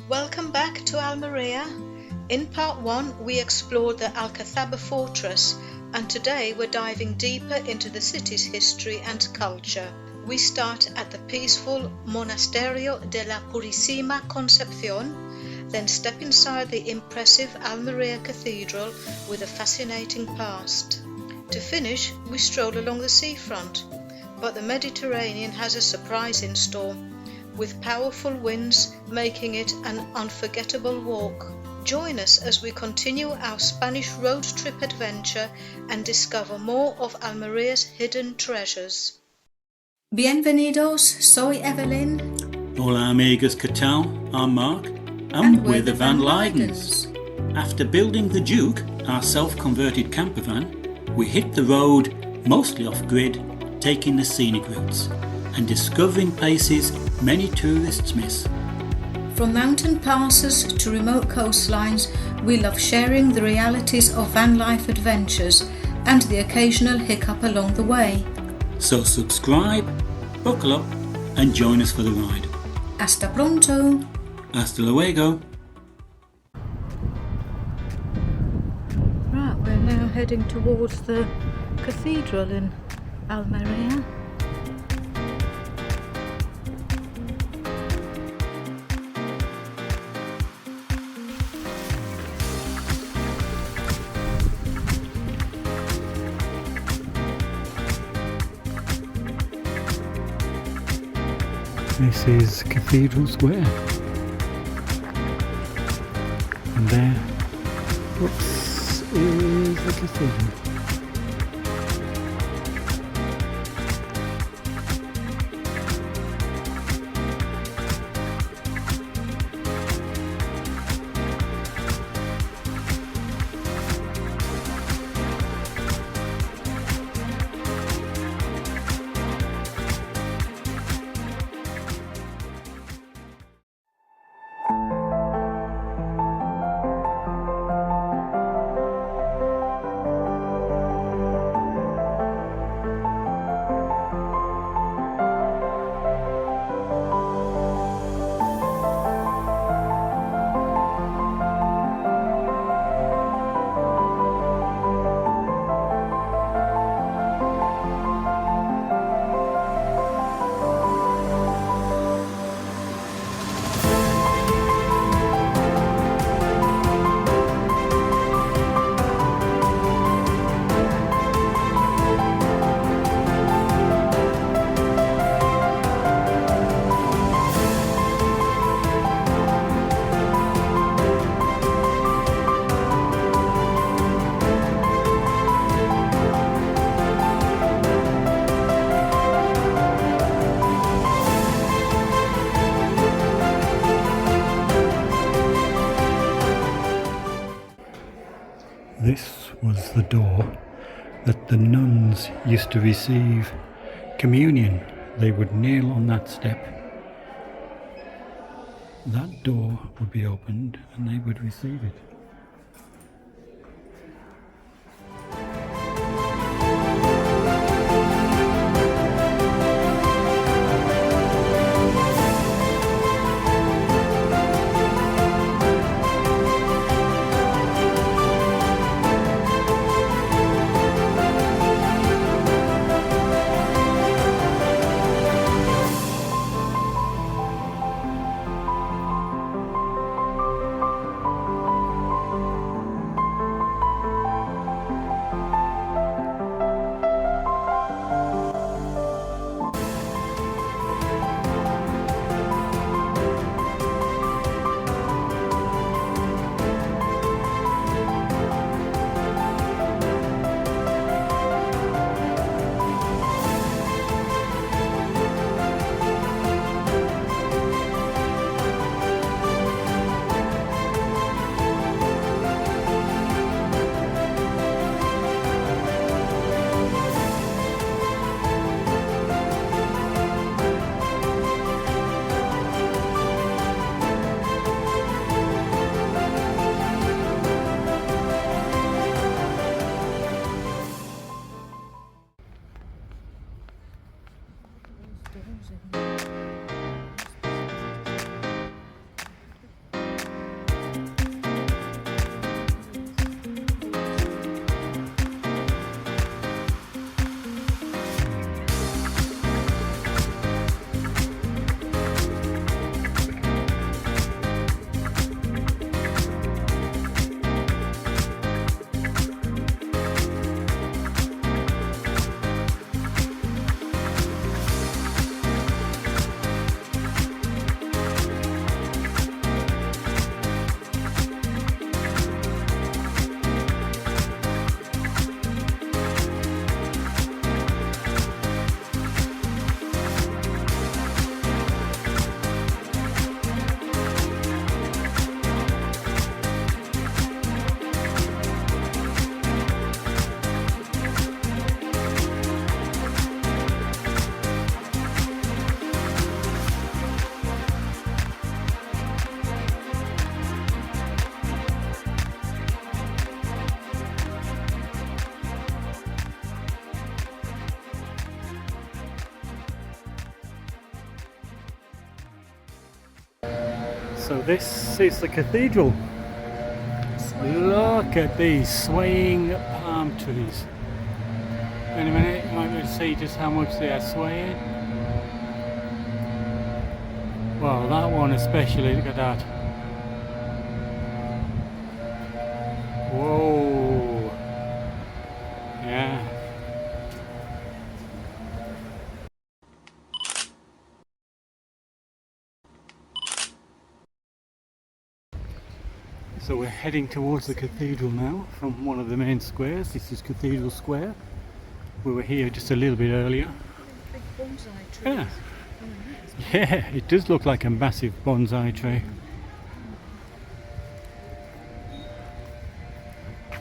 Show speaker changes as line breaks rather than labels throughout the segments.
Welcome back to Almeria. In part 1 we explored the Alcazaba fortress, and today we're diving deeper into the city's history and culture. We start at the peaceful Monasterio de la Purísima Concepción, then step inside the impressive Almería Cathedral with a fascinating past. To finish, we stroll along the seafront, but the Mediterranean has a surprise in store, with powerful winds making it an unforgettable walk. Join us as we continue our Spanish road trip adventure and discover more of Almeria's hidden treasures. Bienvenidos, soy Evelyn.
Hola amigos, ¿qué tal? I'm Mark, and we're the Van Leidens. After building the Duke, our self-converted campervan, we hit the road, mostly off-grid, taking the scenic routes and discovering places many tourists miss.
From mountain passes to remote coastlines, we love sharing the realities of van life adventures and the occasional hiccup along the way.
So subscribe, buckle up and join us for the ride.
Hasta pronto!
Hasta luego!
Right, we're now heading towards the cathedral in Almeria.
This is Cathedral Square, and there, whoops, is the cathedral. This was the door that the nuns used to receive communion. They would kneel on that step. That door would be opened and they would receive it. So this is the cathedral. Look at these swaying palm trees. In a minute you might be able to see just how much they are swaying. Well, that one especially, look at that. Whoa. Yeah. So we're heading towards the cathedral now from one of the main squares. This is Cathedral Square. We were here just a little bit earlier.
Big bonsai trees.
Yeah. Yeah, it does look like a massive bonsai tree.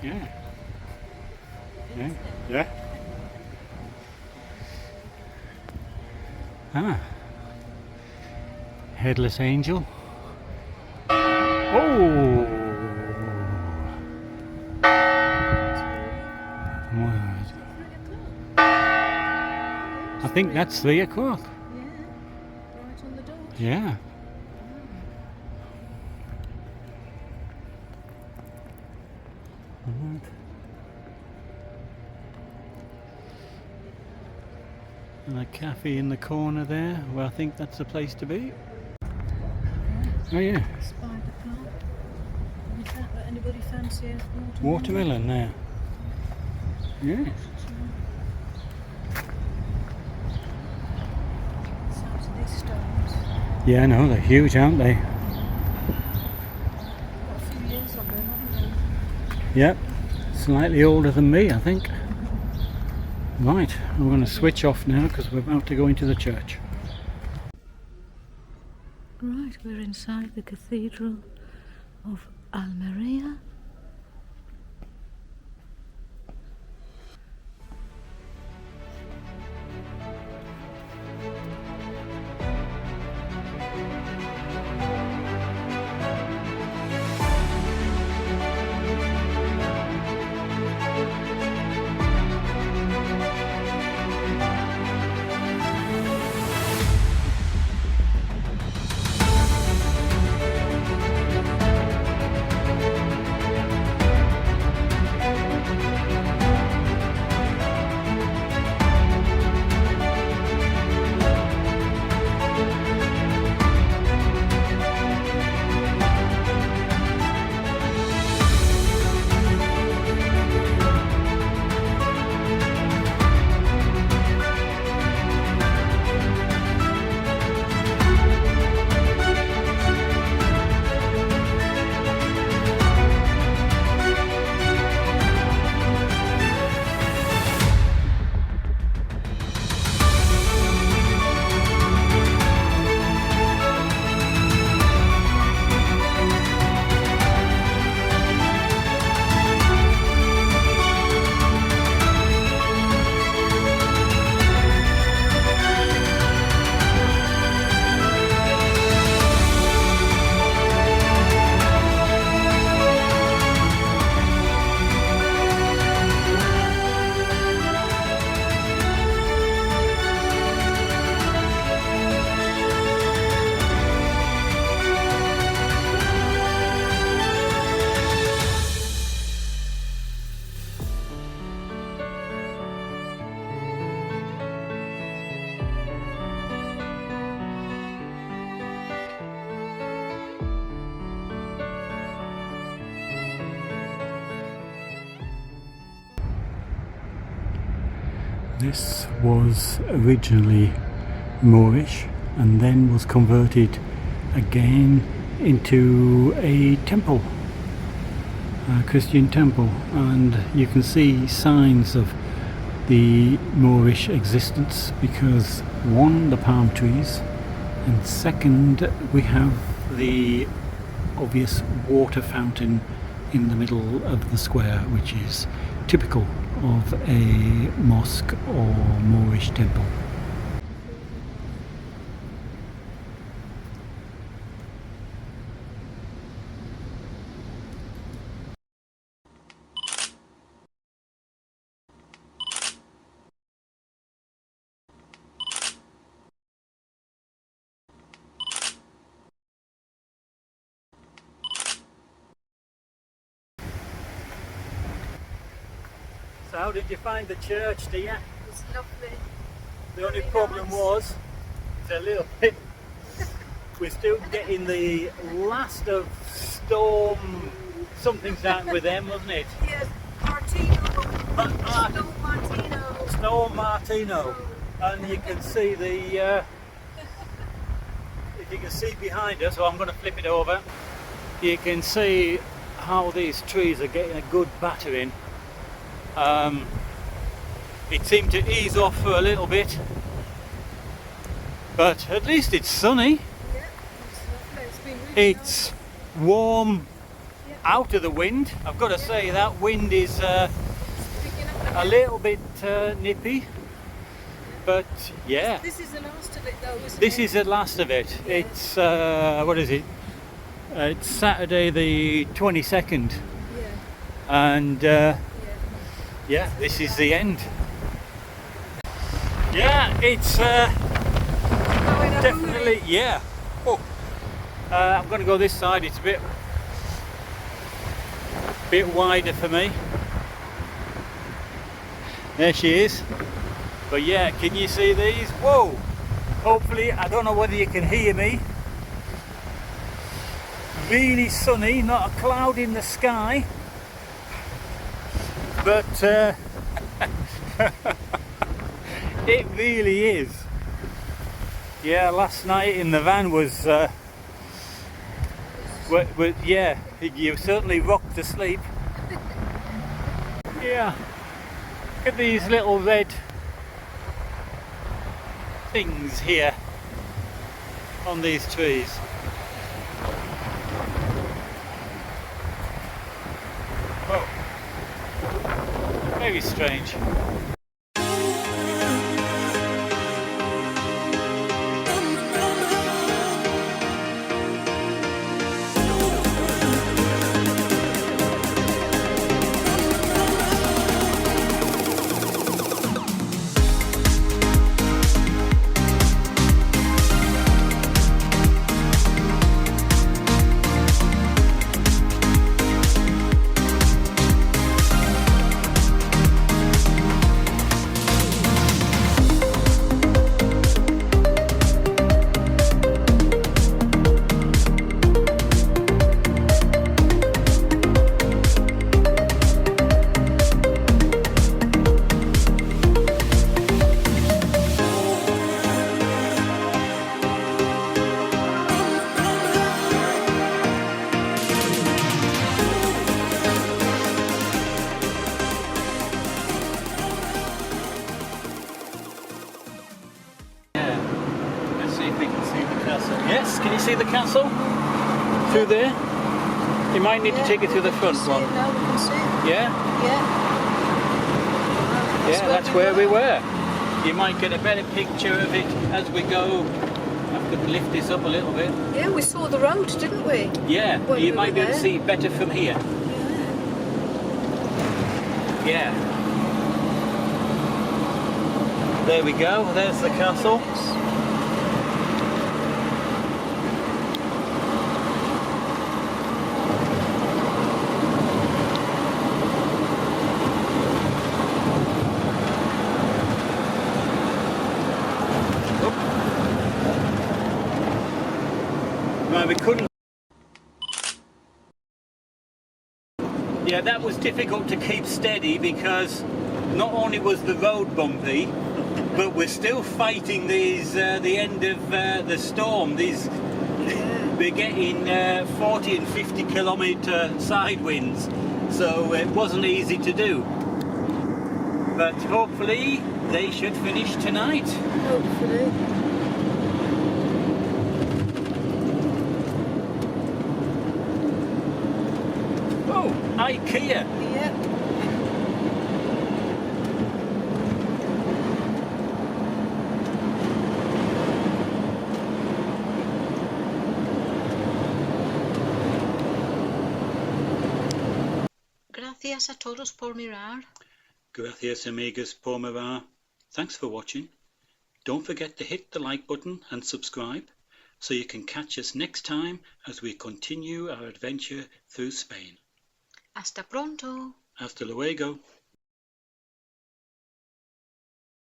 Yeah. Yeah. Yeah. Ah. Headless angel. Oh! I think that's 3 o'clock.
Yeah, right on the dot.
Yeah. Right. And a cafe in the corner there. Well, I think that's the place to be. Oh yeah.
Spider plant. Is that what anybody fancies?
Watermelon there. Yeah.
Size of these stones.
Yeah, I know, they're huge, aren't they?
Got a few years on them, haven't they?
Yep. Slightly older than me, I think. Right, I'm going to switch off now because we're about to go into the church.
Right, we're inside the Cathedral of Almeria.
This was originally Moorish and then was converted again into a temple, a Christian temple, and you can see signs of the Moorish existence because one, the palm trees, and second, we have the obvious water fountain in the middle of the square, which is typical of a mosque or Moorish temple. How did you find the church, dear?
It was lovely.
The only
Very
problem
nice.
was, it's a little bit, we're still getting the last of storm, something's happened with them, wasn't it?
Yes, Martino.
Ah,
Snow Martino.
Snow Martino. And you can see the, if you can see behind us, so I'm going to flip it over, you can see how these trees are getting a good battering. It seemed to ease off for a little bit, but at least it's sunny.
Yeah, it's lovely. It's been really
It's warm out of the wind. I've got to say that wind is
nice. Picking up
a little bit nippy, but yeah,
This is the last of it though, isn't
this
it?
is the last of it.
Yeah.
It's what is it? It's Saturday the 22nd,
Yeah,
and
yeah.
yeah, this is the end. Yeah, it's
Going a
definitely,
hooey.
yeah. Oh, I'm going to go this side. It's a bit wider for me. There she is. But yeah, can you see these? Whoa! Hopefully, I don't know whether you can hear me. Really sunny, not a cloud in the sky. But it really is. Yeah, last night in the van was, yeah, you certainly rocked to sleep. Yeah, look at these little red things here on these trees. Oh, very strange. Yes, can you see the castle? Through there? You might need to take it through the front one.
Now we can see.
Yeah?
Yeah.
Yeah, that's where we were. You might get a better picture of it as we go. I could lift this up a little bit.
Yeah, we saw the road, didn't we?
Yeah,
When
you
we
might
were
be able to
there.
see it better from here. Yeah. There we go, there's the castle. Well, we couldn't. Yeah, that was difficult to keep steady because not only was the road bumpy, but we're still fighting these the end of the storm. These we're getting 40 and 50 kilometre side winds, so it wasn't easy to do. But hopefully they should finish tonight.
Hopefully.
Oh, IKEA.
Yeah.
Gracias a todos por mirar.
Gracias amigas por mirar. Thanks for watching. Don't forget to hit the like button and subscribe so you can catch us next time as we continue our adventure through Spain.
Hasta pronto.
Hasta luego.